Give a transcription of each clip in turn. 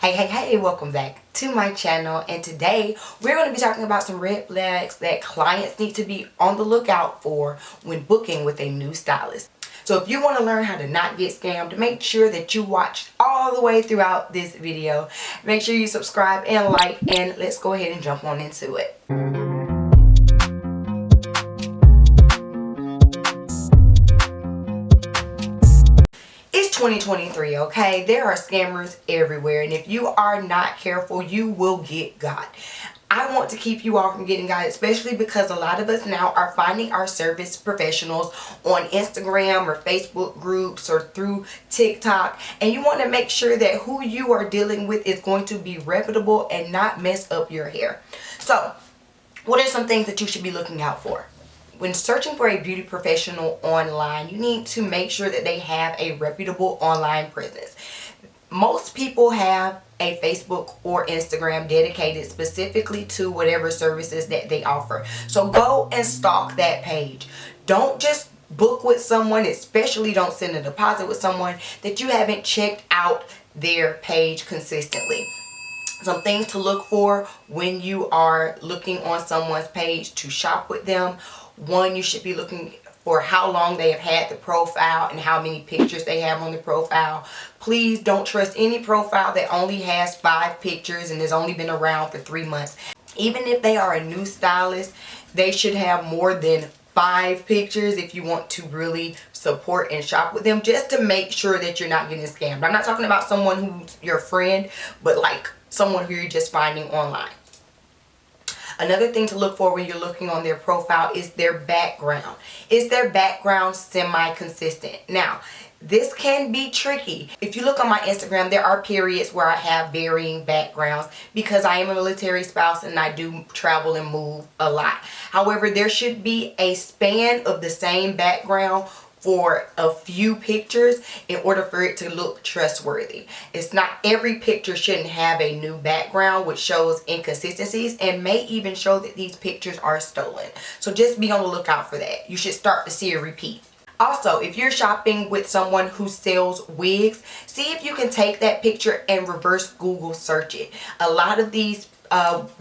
Hey, welcome back to my channel, and today we're going to be talking about some red flags that clients need to be on the lookout for when booking with a new stylist. So if you want to learn how to not get scammed, make sure that you watch all the way throughout this video. Make sure you subscribe and like, and let's go ahead and jump on into it. It's 2023, okay? There are scammers everywhere, and if you are not careful, you will get got. I want to keep you all from getting got, especially because a lot of us now are finding our service professionals on Instagram or Facebook groups or through TikTok, and you want to make sure that who you are dealing with is going to be reputable and not mess up your hair. So, what are some things that you should be looking out for? When searching for a beauty professional online, you need to make sure that they have a reputable online presence. Most people have a Facebook or Instagram dedicated specifically to whatever services that they offer. So go and stalk that page. Don't just book with someone, especially don't send a deposit with someone that you haven't checked out their page consistently. Some things to look for when you are looking on someone's page to shop with them. One, you should be looking for how long they have had the profile and how many pictures they have on the profile. Please don't trust any profile that only has 5 pictures and has only been around for 3 months. Even if they are a new stylist, they should have more than 5 pictures if you want to really support and shop with them, just to make sure that you're not getting scammed. I'm not talking about someone who's your friend, but like someone who you're just finding online. Another thing to look for when you're looking on their profile is their background. Is their background semi-consistent? Now, this can be tricky. If you look on my Instagram, there are periods where I have varying backgrounds because I am a military spouse and I do travel and move a lot. However, there should be a span of the same background for a few pictures in order for it to look trustworthy. It's not every picture shouldn't have a new background, which shows inconsistencies and may even show that these pictures are stolen. So just be on the lookout for that. You should start to see a repeat. Also, if you're shopping with someone who sells wigs, see if you can take that picture and reverse Google search it. A lot of these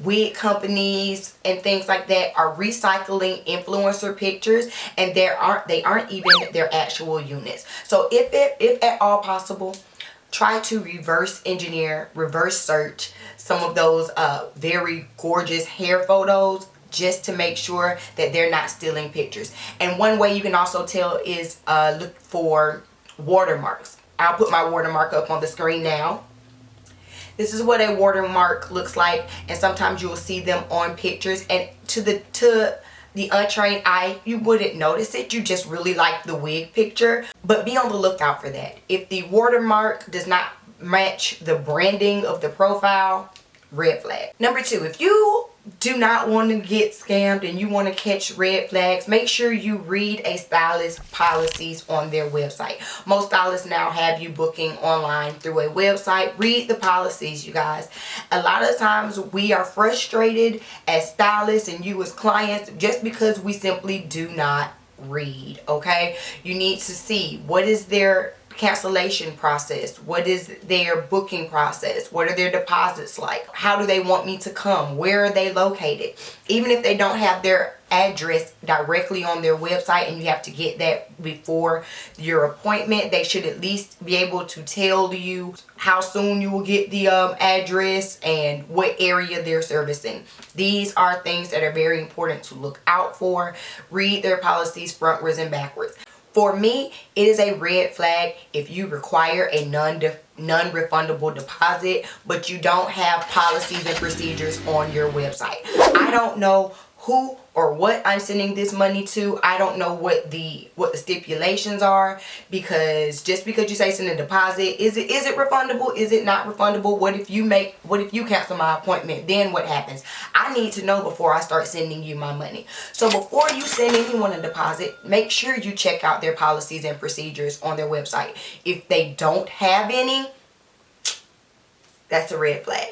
wig companies and things like that are recycling influencer pictures, and they aren't even their actual units. So if at all possible, try to reverse engineer, reverse search some of those very gorgeous hair photos, just to make sure that they're not stealing pictures. And one way you can also tell is look for watermarks. I'll put my watermark up on the screen now. This is what a watermark looks like, and sometimes you will see them on pictures, and to the untrained eye, you wouldn't notice it. You just really like the wig picture, but be on the lookout for that. If the watermark does not match the branding of the profile, red flag. Number 2, if you do not want to get scammed and you want to catch red flags, make sure you read a stylist's policies on their website. Most stylists now have you booking online through a website. Read the policies, you guys. A lot of times we are frustrated as stylists and you as clients just because we simply do not read, okay? You need to see what is their cancellation process, what is their booking process, what are their deposits like, how do they want me to come, where are they located. Even if they don't have their address directly on their website and you have to get that before your appointment, they should at least be able to tell you how soon you will get the address and what area they're servicing. These are things that are very important to look out for. Read their policies frontwards and backwards. For me, it is a red flag if you require a non-refundable deposit, but you don't have policies and procedures on your website. I don't know who or what I'm sending this money to. I don't know what the stipulations are, because just because you say send a deposit, is it refundable? Is it not refundable? What if you cancel my appointment? Then what happens? I need to know before I start sending you my money. So before you send anyone a deposit, make sure you check out their policies and procedures on their website. If they don't have any, that's a red flag.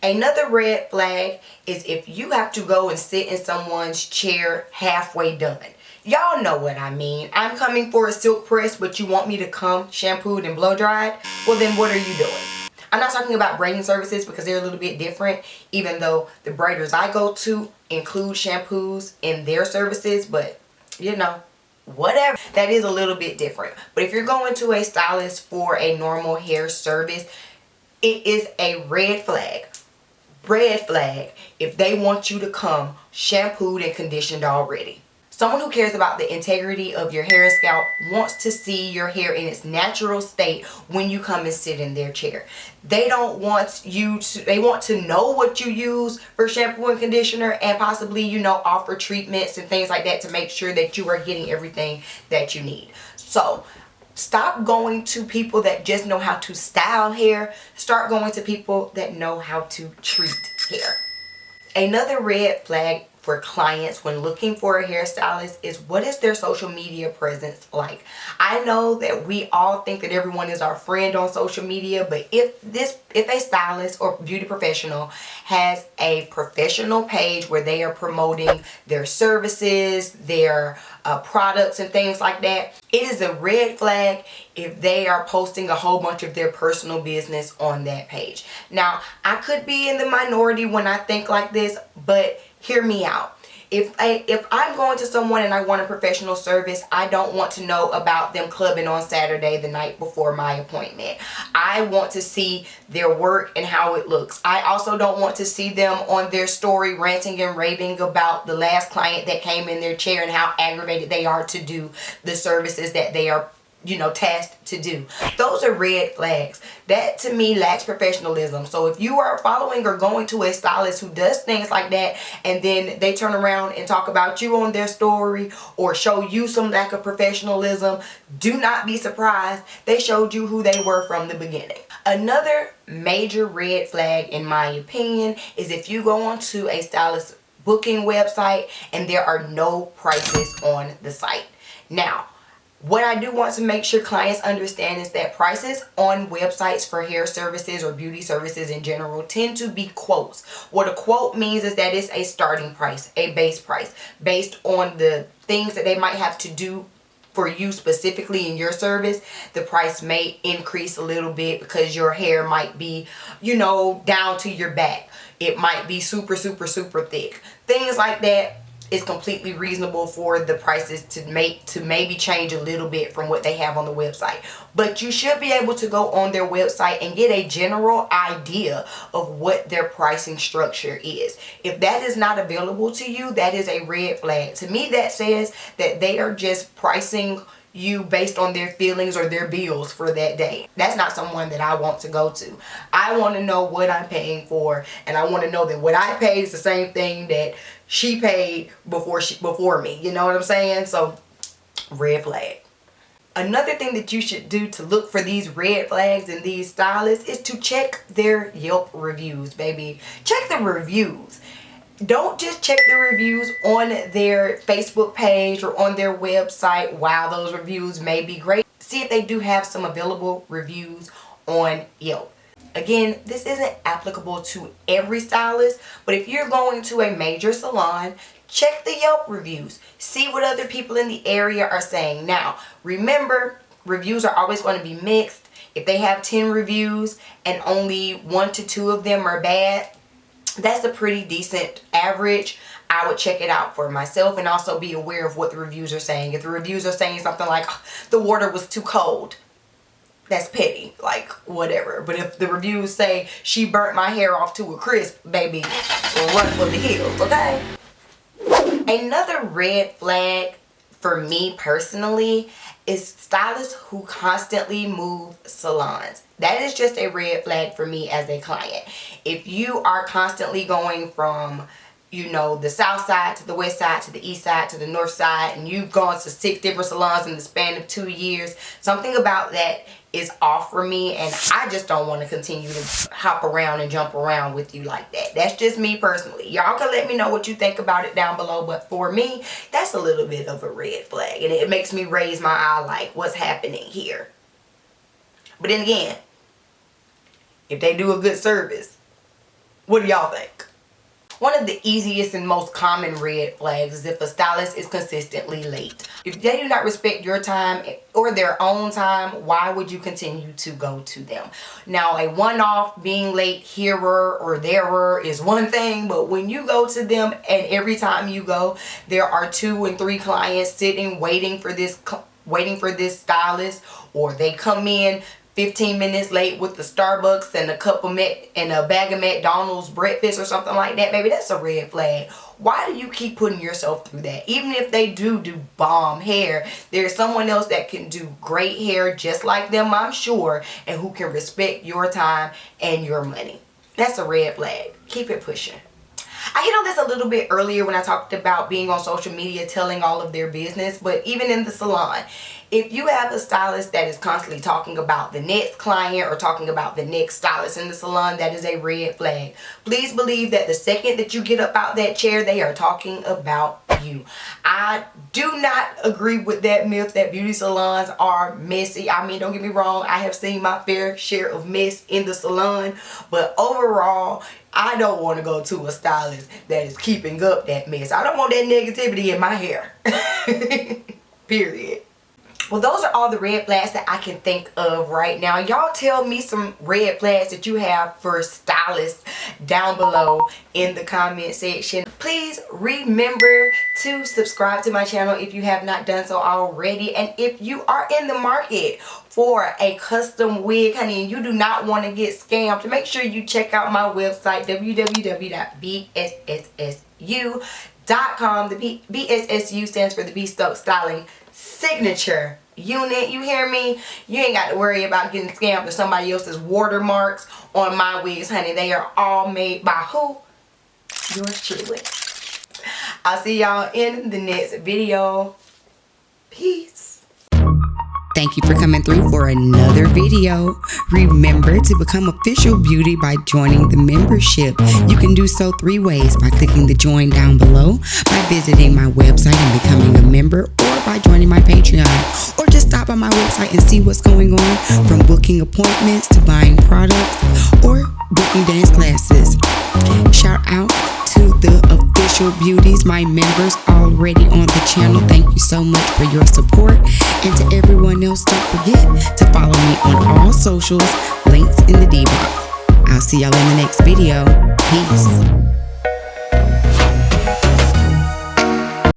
Another red flag is if you have to go and sit in someone's chair halfway done. Y'all know what I mean. I'm coming for a silk press, but you want me to come shampooed and blow dried? Well, then what are you doing? I'm not talking about braiding services because they're a little bit different, even though the braiders I go to include shampoos in their services, but you know, whatever. That is a little bit different. But if you're going to a stylist for a normal hair service, it is a red flag if they want you to come shampooed and conditioned already. Someone who cares about the integrity of your hair and scalp wants to see your hair in its natural state when you come and sit in their chair. They don't want you to, they want to know what you use for shampoo and conditioner, and possibly, you know, offer treatments and things like that to make sure that you are getting everything that you need. So stop going to people that just know how to style hair. Start going to people that know how to treat hair. Another red flag for clients when looking for a hairstylist is, what is their social media presence like? I know that we all think that everyone is our friend on social media, but if a stylist or beauty professional has a professional page where they are promoting their services, their products and things like that, it is a red flag if they are posting a whole bunch of their personal business on that page. Now, I could be in the minority when I think like this, but hear me out. If I'm going to someone and I want a professional service, I don't want to know about them clubbing on Saturday the night before my appointment. I want to see their work and how it looks. I also don't want to see them on their story ranting and raving about the last client that came in their chair and how aggravated they are to do the services that they are, you know, tasked to do. Those are red flags. That to me lacks professionalism. So if you are following or going to a stylist who does things like that, and then they turn around and talk about you on their story or show you some lack of professionalism, do not be surprised. They showed you who they were from the beginning. Another major red flag, in my opinion, is if you go onto a stylist booking website and there are no prices on the site. Now, what I do want to make sure clients understand is that prices on websites for hair services or beauty services in general tend to be quotes. What a quote means is that it's a starting price, a base price, based on the things that they might have to do for you specifically in your service. The price may increase a little bit because your hair might be, you know, down to your back. It might be super thick. Things like that. It's completely reasonable for the prices to maybe change a little bit from what they have on the website. But you should be able to go on their website and get a general idea of what their pricing structure is. If that is not available to you, that is a red flag. To me, that says that they are just pricing you based on their feelings or their bills for that day. That's not someone that I want to go to. I want to know what I'm paying for, and I want to know that what I paid is the same thing that she paid before me. You know what I'm saying? So, red flag. Another thing that you should do to look for these red flags in these stylists is to check their Yelp reviews, baby. Check the reviews. Don't just check the reviews on their Facebook page or on their website. While those reviews may be great, see if they do have some available reviews on Yelp. Again, this isn't applicable to every stylist, but if you're going to a major salon, check the Yelp reviews. See what other people in the area are saying. Now, remember, reviews are always going to be mixed. If they have 10 reviews and only 1 to 2 of them are bad, that's a pretty decent average. I would check it out for myself and also be aware of what the reviews are saying. If the reviews are saying something like, oh, the water was too cold, that's petty, like whatever. But if the reviews say she burnt my hair off to a crisp, baby, run for the hills, okay? Another red flag for me personally is stylists who constantly move salons. That is just a red flag for me as a client. If you are constantly going from, you know, the south side to the west side to the east side to the north side, and you've gone to 6 different salons in the span of 2 years, something about that is off for me, and I just don't want to continue to hop around and jump around with you like that. That's just me personally. Y'all can let me know what you think about it down below, but for me, that's a little bit of a red flag, and it makes me raise my eye like, what's happening here? But then again, if they do a good service, what do y'all think? One of the easiest and most common red flags is if a stylist is consistently late. If they do not respect your time or their own time, why would you continue to go to them? Now, a one-off being late hereer or thereer is one thing, but when you go to them and every time you go, there are 2 and 3 clients sitting waiting for this stylist, or they come in 15 minutes late with the Starbucks and a bag of McDonald's breakfast or something like that, maybe that's a red flag. Why do you keep putting yourself through that? Even if they do bomb hair, there's someone else that can do great hair just like them, I'm sure, and who can respect your time and your money. That's a red flag. Keep it pushing. I hit on this a little bit earlier when I talked about being on social media, telling all of their business, but even in the salon, if you have a stylist that is constantly talking about the next client or talking about the next stylist in the salon, that is a red flag. Please believe that the second that you get up out that chair, they are talking about you. I do not agree with that myth that beauty salons are messy. I mean, don't get me wrong, I have seen my fair share of mess in the salon, but overall, I don't want to go to a stylist that is keeping up that mess. I don't want that negativity in my hair. Period. Well, those are all the red flags that I can think of right now. Y'all tell me some red flags that you have for stylists down below in the comment section. Please remember to subscribe to my channel if you have not done so already. And if you are in the market for a custom wig, honey, and you do not want to get scammed, make sure you check out my website, www.bssu.com. The BSSU stands for the Bespoke Styling Signature Unit. You hear me? You ain't got to worry about getting scammed or somebody else's watermarks on my wigs, honey. They are all made by who? Yours truly. I'll see y'all in the next video. Peace. Thank you for coming through for another video. Remember to become official beauty by joining the membership. You can do so 3 ways: by clicking the join down below, by visiting my website and becoming a member, or by joining my Patreon. Or just stop by my website and see what's going on, from booking appointments to buying products or booking dance classes. Shout out to the official beauties, my members already on the channel. Thank you so much for your support. And to everyone else, don't forget to follow me on all socials, links in the D box. I'll see y'all in the next video. Peace.